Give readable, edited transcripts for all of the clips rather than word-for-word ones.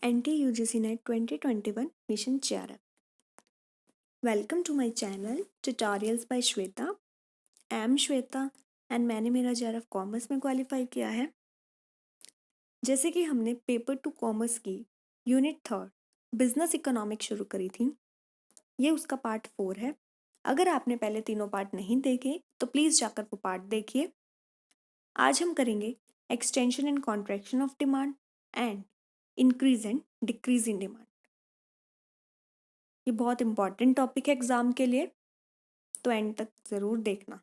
NT-UGC NET 2021 Mission Cheer-up. Welcome to my channel Tutorials by Shweta. I am Shweta and मैंने मेरा JRF commerce में qualify किया है। जैसे कि हमने पेपर टू कॉमर्स की यूनिट 3 बिजनेस इकोनॉमिक्स शुरू करी थी, ये उसका पार्ट 4 है। अगर आपने पहले तीनों पार्ट नहीं देखे तो प्लीज़ जाकर वो पार्ट देखिए। आज हम करेंगे extension and contraction of demand and increase and decrease in demand. ये बहुत इंपॉर्टेंट टॉपिक है एग्जाम के लिए, तो एंड तक ज़रूर देखना।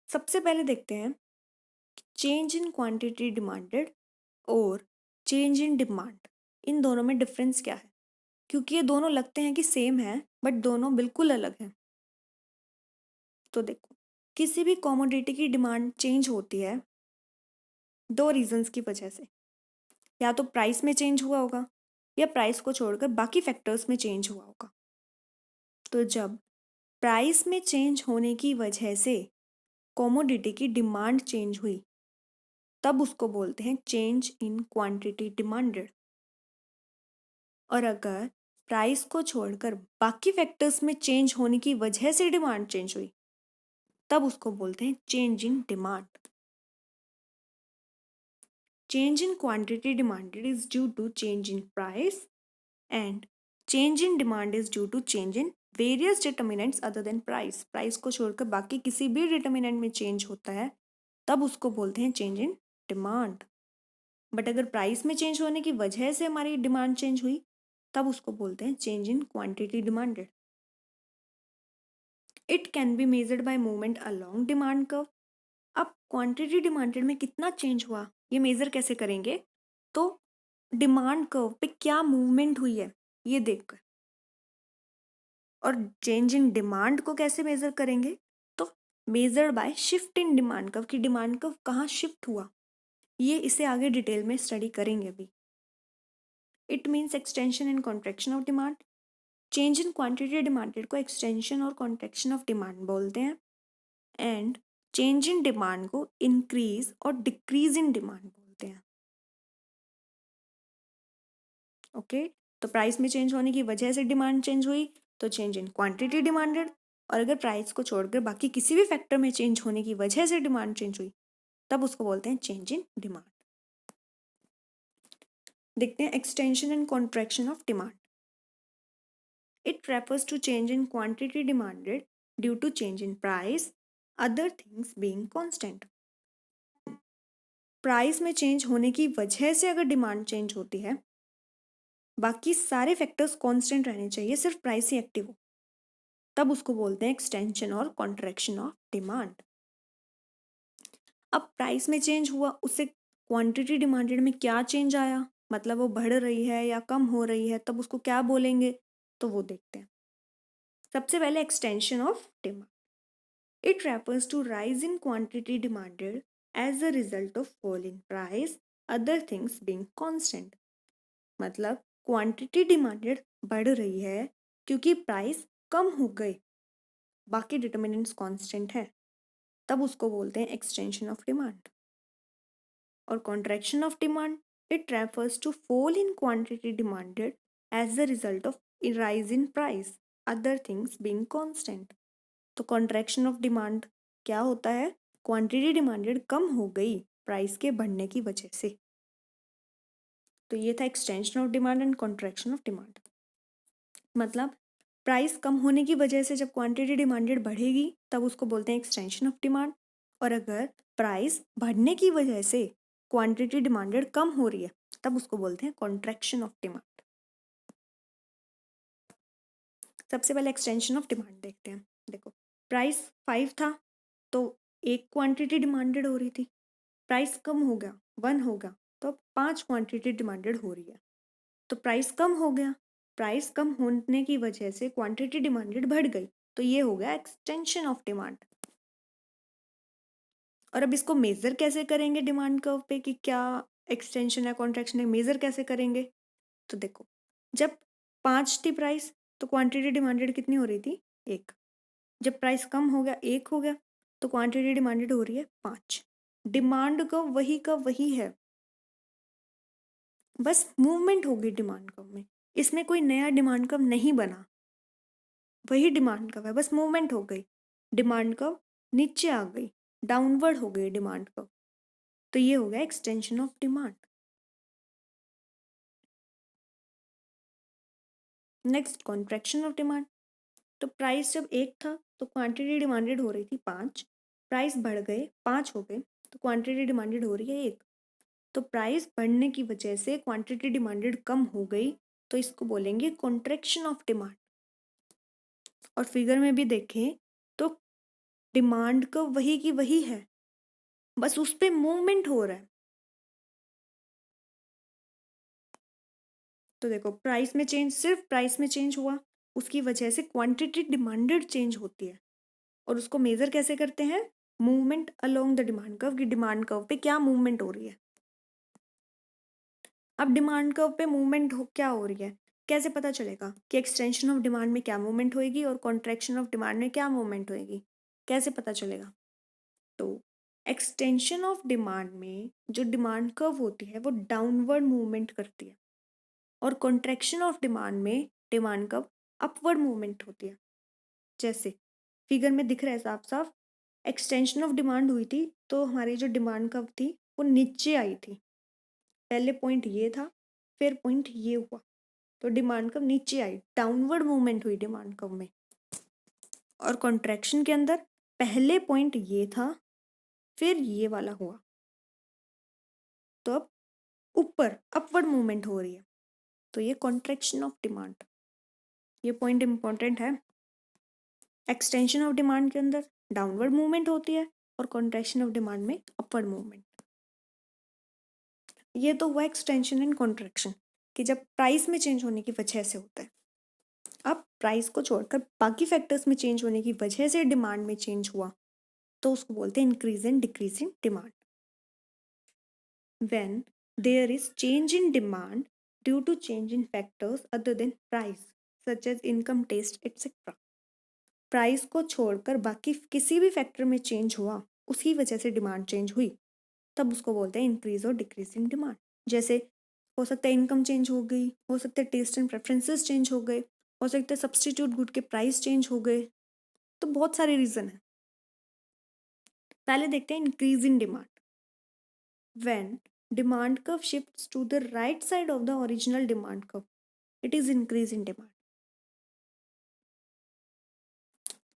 सबसे पहले देखते हैं चेंज इन क्वांटिटी डिमांडेड और चेंज इन डिमांड, इन दोनों में डिफरेंस क्या है, क्योंकि ये दोनों लगते हैं कि सेम है बट दोनों बिल्कुल अलग हैं। तो देखो, किसी भी कमोडिटी की डिमांड चेंज होती है दो रीजंस की वजह से। या तो प्राइस में चेंज हुआ होगा या प्राइस को छोड़कर बाकी फैक्टर्स में चेंज हुआ होगा। तो जब प्राइस में चेंज होने की वजह से कमोडिटी की डिमांड चेंज हुई तब उसको बोलते हैं चेंज इन क्वांटिटी डिमांडेड। और अगर प्राइस को छोड़कर बाकी फैक्टर्स में चेंज होने की वजह से डिमांड चेंज हुई तब उसको बोलते हैं change in demand. Change in quantity demanded is due to change in price and change in demand is due to change in various determinants other than price. Price को छोड़कर बाकी किसी भी डिटर्मिनेंट में चेंज होता है तब उसको बोलते हैं चेंज इन डिमांड। बट अगर प्राइस में चेंज होने की वजह से हमारी डिमांड चेंज हुई तब उसको बोलते हैं change in quantity demanded. It can be measured by movement along demand curve. अब क्वांटिटी डिमांडेड में कितना चेंज हुआ ये मेजर कैसे करेंगे, तो डिमांड कर्व पे क्या मूवमेंट हुई है ये देखकर। और चेंज इन डिमांड को कैसे मेजर करेंगे, तो measured by shift in demand curve, की डिमांड कर्व कहाँ शिफ्ट हुआ, ये इसे आगे डिटेल में स्टडी करेंगे अभी। It means extension and contraction of demand. Change in quantity demanded को एक्सटेंशन और कॉन्ट्रैक्शन ऑफ डिमांड बोलते हैं एंड चेंज इन डिमांड को इंक्रीज और डिक्रीज इन डिमांड बोलते हैं। ओके, तो प्राइस में चेंज होने की वजह से डिमांड चेंज हुई तो चेंज इन क्वांटिटी डिमांडेड, और अगर प्राइस को छोड़कर बाकी किसी भी फैक्टर में चेंज होने की वजह से डिमांड चेंज हुई तब उसको बोलते हैं चेंज इन डिमांड। देखते हैं extension and contraction of demand. It refers to change in quantity demanded due to change in price, other things being constant. Price में चेंज होने की वजह से अगर डिमांड चेंज होती है, बाकी सारे फैक्टर्स कांस्टेंट रहने चाहिए, सिर्फ प्राइस ही एक्टिव हो, तब उसको बोलते हैं एक्सटेंशन और कॉन्ट्रैक्शन ऑफ डिमांड। अब प्राइस में चेंज हुआ, उससे क्वांटिटी डिमांडेड में क्या चेंज आया, मतलब वो बढ़ रही है या कम हो रही है, तब उसको क्या बोलेंगे, तो वो देखते हैं। सबसे पहले extension of demand. It refers to rise in quantity demanded as a result of fall in price, other things being constant. मतलब क्वांटिटी डिमांडेड बढ़ रही है क्योंकि प्राइस कम हो गए, बाकी डिटर्मिनेंट्स कांस्टेंट है, तब उसको बोलते हैं एक्सटेंशन ऑफ डिमांड। और contraction of demand, it refers to fall in quantity demanded as the result of rise in price, other things being constant. तो कॉन्ट्रैक्शन ऑफ डिमांड क्या होता है, क्वांटिटी डिमांडेड कम हो गई प्राइस के बढ़ने की वजह से। तो ये था extension of demand and contraction of demand. मतलब प्राइस कम होने की वजह से जब क्वांटिटी डिमांडेड बढ़ेगी तब उसको बोलते हैं एक्सटेंशन ऑफ डिमांड, और अगर प्राइस बढ़ने की वजह से क्वांटिटी डिमांडेड कम हो रही है तब उसको बोलते हैं कॉन्ट्रैक्शन ऑफ डिमांड। सबसे पहले एक्सटेंशन ऑफ डिमांड देखते हैं। देखो, प्राइस 5 था तो एक क्वांटिटी डिमांडेड हो रही थी, प्राइस कम हो गया 1 हो गया तो अब 5 क्वांटिटी डिमांडेड हो रही है। तो प्राइस कम हो गया, प्राइस कम होने की वजह से क्वांटिटी डिमांडेड बढ़ गई, तो ये हो गया एक्सटेंशन ऑफ डिमांड। और अब इसको मेजर कैसे करेंगे डिमांड कर्व पे कि क्या एक्सटेंशन है कॉन्ट्रैक्शन है, मेजर कैसे करेंगे, तो देखो, जब 5 थी प्राइस तो क्वांटिटी डिमांडेड कितनी हो रही थी, 1। जब प्राइस कम हो गया 1 हो गया तो क्वांटिटी डिमांडेड हो रही है 5। डिमांड कर्व वही का वही है, बस मूवमेंट हो गई डिमांड कर्व में। इसमें कोई नया डिमांड कर्व नहीं बना, वही डिमांड कर्व है, बस मूवमेंट हो गई। डिमांड कर्व नीचे आ गई, डाउनवर्ड हो गई डिमांड कर्व। तो ये हो गया extension of demand. Next, contraction of demand. तो प्राइस जब 1 था तो क्वांटिटी डिमांडेड हो रही थी 5, प्राइस बढ़ गए 5 हो गए तो क्वांटिटी डिमांडेड हो रही है 1। तो प्राइस बढ़ने की वजह से क्वांटिटी डिमांडेड कम हो गई, तो इसको बोलेंगे कॉन्ट्रैक्शन ऑफ डिमांड। और फिगर में भी देखें तो डिमांड का वही की वही है, बस उस पे मूवमेंट हो रहा है। तो देखो प्राइस में चेंज, सिर्फ प्राइस में चेंज हुआ, उसकी वजह से क्वांटिटी डिमांडेड चेंज होती है। और उसको मेजर कैसे करते हैं? Movement along the demand curve, की डिमांड कर्व पे क्या मूवमेंट हो रही है। अब डिमांड कर्व पे मूवमेंट क्या हो रही है, कैसे पता चलेगा कि एक्सटेंशन ऑफ डिमांड में क्या मूवमेंट होएगी और कॉन्ट्रैक्शन ऑफ डिमांड में क्या मूवमेंट होएगी, कैसे पता चलेगा? तो एक्सटेंशन ऑफ डिमांड में जो डिमांड कर्व होती है वो डाउनवर्ड मूवमेंट करती है, और कॉन्ट्रैक्शन ऑफ डिमांड में डिमांड कर्व अपवर्ड मूवमेंट होती है। जैसे फिगर में दिख रहा है साफ साफ, एक्सटेंशन ऑफ डिमांड हुई थी तो हमारी जो डिमांड कर्व थी वो नीचे आई थी। पहले पॉइंट ये था, फिर पॉइंट ये हुआ, तो डिमांड कर्व नीचे आई, डाउनवर्ड मूवमेंट हुई डिमांड कर्व में। और कॉन्ट्रैक्शन के अंदर पहले पॉइंट ये था, फिर ये वाला हुआ, तो अब ऊपर अपवर्ड मूवमेंट हो रही है, तो ये कॉन्ट्रैक्शन ऑफ डिमांड। ये पॉइंट इंपॉर्टेंट है। एक्सटेंशन ऑफ डिमांड के अंदर डाउनवर्ड मूवमेंट होती है और कॉन्ट्रैक्शन ऑफ डिमांड में अपवर्ड मूवमेंट। ये तो हुआ एक्सटेंशन एंड कॉन्ट्रैक्शन, कि जब प्राइस में चेंज होने की वजह से होता है। अब प्राइस को छोड़कर बाकी फैक्टर्स में चेंज होने की वजह से डिमांड में चेंज हुआ, तो उसको बोलते हैं increase and decrease in demand. When there is change in demand due to change in factors other than price, such as income, taste, etc. Price को छोड़कर बाकी किसी भी फैक्टर में चेंज हुआ, उसकी वजह से डिमांड चेंज हुई, तब उसको बोलते हैं इंक्रीज और डिक्रीज इन डिमांड। जैसे हो सकता है इनकम चेंज हो गई, हो सकता है टेस्ट एंड प्रेफरेंसेस चेंज हो गए, हो सकता है सब्सटीट्यूट गुड के प्राइस चेंज हो गए, तो बहुत सारे रीजन है। पहले देखते हैं increase in demand. When demand curve shifts to the right side of the original demand curve, it is increase in demand.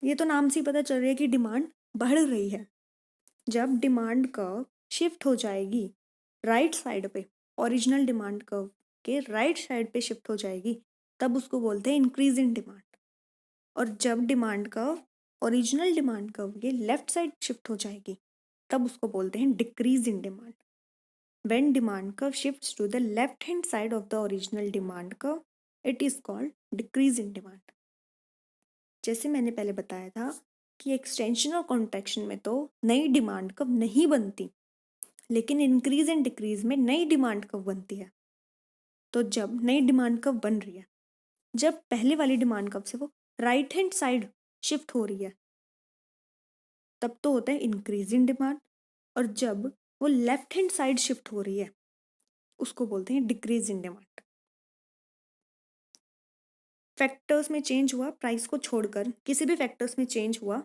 ये तो नाम से ही पता चल रहा है कि डिमांड बढ़ रही है। जब डिमांड कर्व शिफ्ट हो जाएगी राइट साइड पे, ओरिजिनल डिमांड कर्व के राइट साइड पे शिफ्ट हो जाएगी, तब उसको बोलते हैं इंक्रीज इन डिमांड। और जब demand curve original demand curve के लेफ्ट साइड शिफ्ट हो जाएगी, तब उसको बोलते हैं decrease in demand. When demand curve shifts to the left hand side of the original demand curve, it is called decrease in demand. जैसे मैंने पहले बताया था कि एक्सटेंशन और कॉन्ट्रैक्शन में तो नई डिमांड कर्व नहीं बनती, लेकिन इंक्रीज एंड डिक्रीज में नई डिमांड कर्व बनती है। तो जब नई डिमांड कर्व बन रही है, जब पहले वाली डिमांड कर्व से वो राइट हैंड साइड शिफ्ट हो रही है, तब तो होता है इंक्रीज इन डिमांड। और जब वो लेफ्ट हैंड साइड शिफ्ट हो रही है, उसको बोलते हैं डिक्रीज इन डिमांड। फैक्टर्स में चेंज हुआ, प्राइस को छोड़कर किसी भी फैक्टर्स में चेंज हुआ,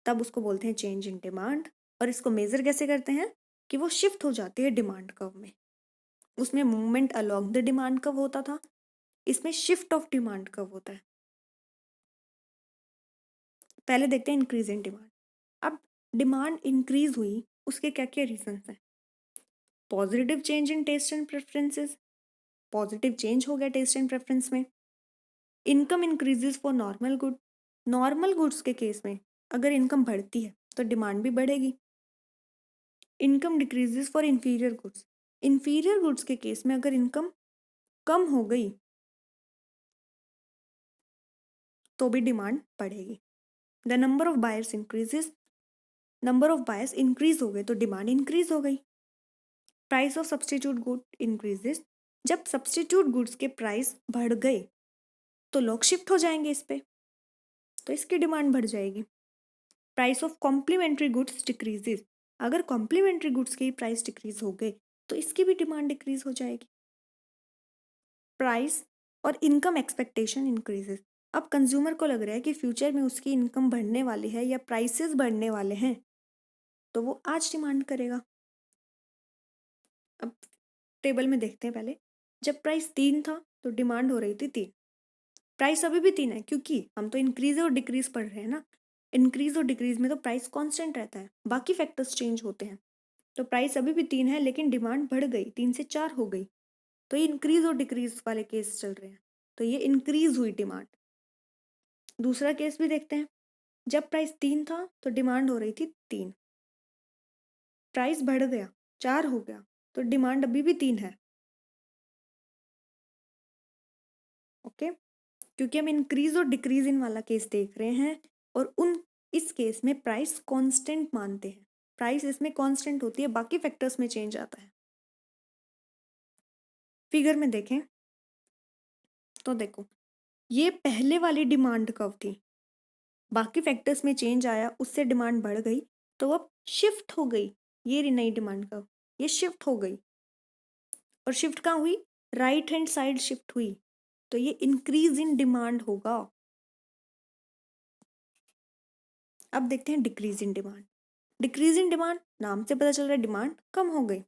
तब उसको बोलते हैं चेंज इन डिमांड। और इसको मेजर कैसे करते हैं कि वो शिफ्ट हो जाती है डिमांड कर्व में। उसमें movement along the demand curve होता था, इसमें शिफ्ट ऑफ डिमांड कर्व होता है। पहले देखते हैं इंक्रीज इन डिमांड। अब डिमांड इंक्रीज हुई, उसके क्या क्या रीजन हैं? Positive change in taste and preferences, positive change हो गया टेस्ट एंड प्रेफरेंस में। Income increases for normal good, normal goods के केस में अगर इनकम बढ़ती है तो डिमांड भी बढ़ेगी। Income decreases for inferior goods, inferior goods के केस में अगर इनकम कम हो गई तो भी डिमांड बढ़ेगी। The number of buyers increases, number of buyers increase हो गए तो डिमांड इंक्रीज हो गई। Price of substitute good increases, जब सब्सटीट्यूट गुड्स के प्राइस बढ़ गए तो लोग शिफ्ट हो जाएंगे इस पे, तो इसकी डिमांड बढ़ जाएगी। Price of complementary goods decreases, अगर कॉम्प्लीमेंट्री गुड्स की प्राइस डिक्रीज हो गए तो इसकी भी डिमांड डिक्रीज हो जाएगी। प्राइस और इनकम एक्सपेक्टेशन इंक्रीजेस। अब कंज्यूमर को लग रहा है कि फ्यूचर में उसकी इनकम बढ़ने वाली है या प्राइसेस बढ़ने वाले हैं, तो वो आज डिमांड करेगा। अब टेबल में देखते हैं पहले। जब प्राइस 3 था तो डिमांड हो रही थी 3। प्राइस अभी भी 3 है क्योंकि हम तो इंक्रीज और डिक्रीज पढ़ रहे हैं ना। इंक्रीज और डिक्रीज में तो प्राइस कांस्टेंट रहता है, बाकी फैक्टर्स चेंज होते हैं। तो प्राइस अभी भी 3 है लेकिन डिमांड बढ़ गई, 3 से 4 हो गई। तो ये इंक्रीज और डिक्रीज वाले केस चल रहे हैं, तो ये इंक्रीज हुई डिमांड। दूसरा केस भी देखते हैं। जब प्राइस 3 था तो डिमांड हो रही थी 3। प्राइस बढ़ गया, 4 हो गया, तो डिमांड अभी भी 3 है। ओके, क्योंकि हम इंक्रीज और डिक्रीज इन वाला केस देख रहे हैं और इस केस में प्राइस कांस्टेंट मानते हैं। प्राइस इसमें कांस्टेंट होती है, बाकी फैक्टर्स में चेंज आता है। फिगर में देखें तो देखो, ये पहले वाली डिमांड कर्व थी, बाकी फैक्टर्स में चेंज आया, उससे डिमांड बढ़ गई, तो अब शिफ्ट हो गई। ये रही नई डिमांड कर्व, ये शिफ्ट हो गई। और शिफ्ट कहाँ हुई? राइट हैंड साइड शिफ्ट हुई, तो ये इंक्रीज इन डिमांड होगा। अब देखते हैं decrease in demand. Decrease in demand, नाम से पता चल रहा है डिमांड कम हो गई।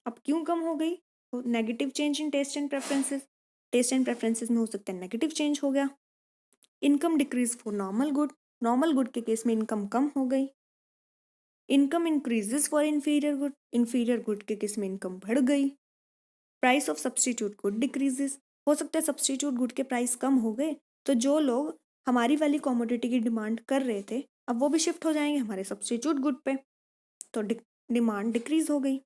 अब क्यों कम हो गई? Negative change in taste and preferences. Taste and preferences में हो सकता है नेगेटिव चेंज हो गया। Income decrease for normal good. Normal good के केस में इनकम कम हो गई। Income increases for inferior good. Inferior good के केस में इनकम बढ़ गई। Price of substitute good decreases. हो सकता है सब्सटीट्यूट गुड के प्राइस कम हो गए, तो जो लोग हमारी वाली कॉमोडिटी की डिमांड कर रहे थे अब वो भी शिफ्ट हो जाएंगे हमारे सब्सटीट्यूट गुड पे, तो डिमांड डिक्रीज हो गई।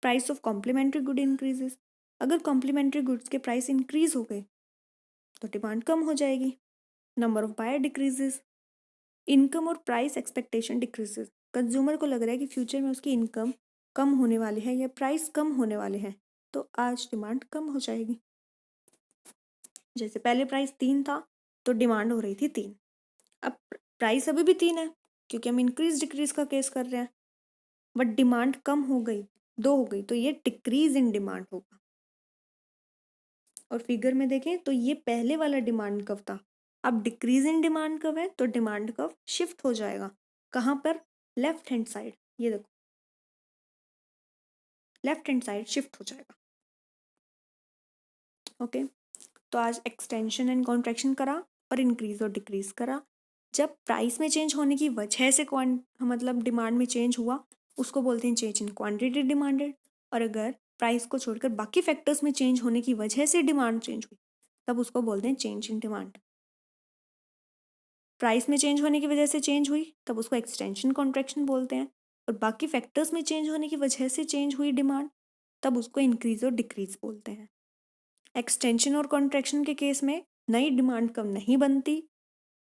Price of complementary good increases. अगर कॉम्प्लीमेंट्री गुड्स के प्राइस इंक्रीज हो गए तो डिमांड कम हो जाएगी। Number of buyer decreases. Income और प्राइस एक्सपेक्टेशन डिक्रीजेस। कंज्यूमर को लग रहा है कि फ्यूचर में उसकी इनकम कम होने वाली है या प्राइस कम होने वाले हैं, तो आज डिमांड कम हो जाएगी। जैसे पहले प्राइस 3 था तो डिमांड हो रही थी 3। अब प्राइस अभी भी 3 है क्योंकि हम इंक्रीज डिक्रीज का केस कर रहे हैं, बट डिमांड कम हो गई, 2 हो गई, तो ये डिक्रीज इन डिमांड होगा। और फिगर में देखें तो ये पहले वाला डिमांड कब था, अब डिक्रीज इन डिमांड कब है, तो डिमांड कब शिफ्ट हो जाएगा। कहाँ पर? Left hand side. ये देखो, लेफ्ट हैंड साइड शिफ्ट हो जाएगा। ओके, तो आज एक्सटेंशन एंड कॉन्ट्रैक्शन करा और इंक्रीज और डिक्रीज करा। जब प्राइस में चेंज होने की वजह से मतलब डिमांड में चेंज हुआ, उसको बोलते हैं चेंज इन क्वांटिटी डिमांडेड। और अगर प्राइस को छोड़कर बाकी फैक्टर्स में चेंज होने की वजह से डिमांड चेंज हुई, तब उसको बोलते हैं चेंज इन डिमांड। प्राइस में चेंज होने की वजह से चेंज हुई तब उसको एक्सटेंशन कॉन्ट्रैक्शन बोलते हैं। और बाकी फैक्टर्स में चेंज होने की वजह से चेंज हुई डिमांड, तब उसको इंक्रीज और डिक्रीज बोलते हैं। एक्सटेंशन और कॉन्ट्रैक्शन के केस में नई डिमांड कब नहीं बनती,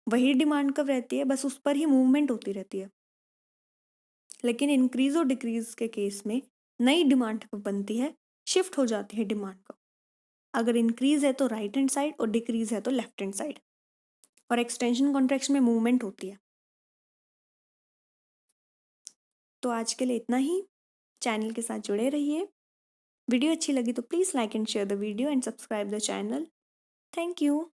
वही डिमांड कब रहती है, बस उस पर ही मूवमेंट होती रहती है। लेकिन इंक्रीज और डिक्रीज के केस में नई डिमांड कब बनती है, शिफ्ट हो जाती है डिमांड कब। अगर इंक्रीज है तो राइट हैंड साइड और डिक्रीज है तो लेफ्ट हैंड साइड। और एक्सटेंशन कॉन्ट्रैक्शन में मूवमेंट होती है। तो आज के लिए इतना ही। चैनल के साथ जुड़े रहिए। वीडियो अच्छी लगी तो please like and share the video and subscribe the channel. Thank you.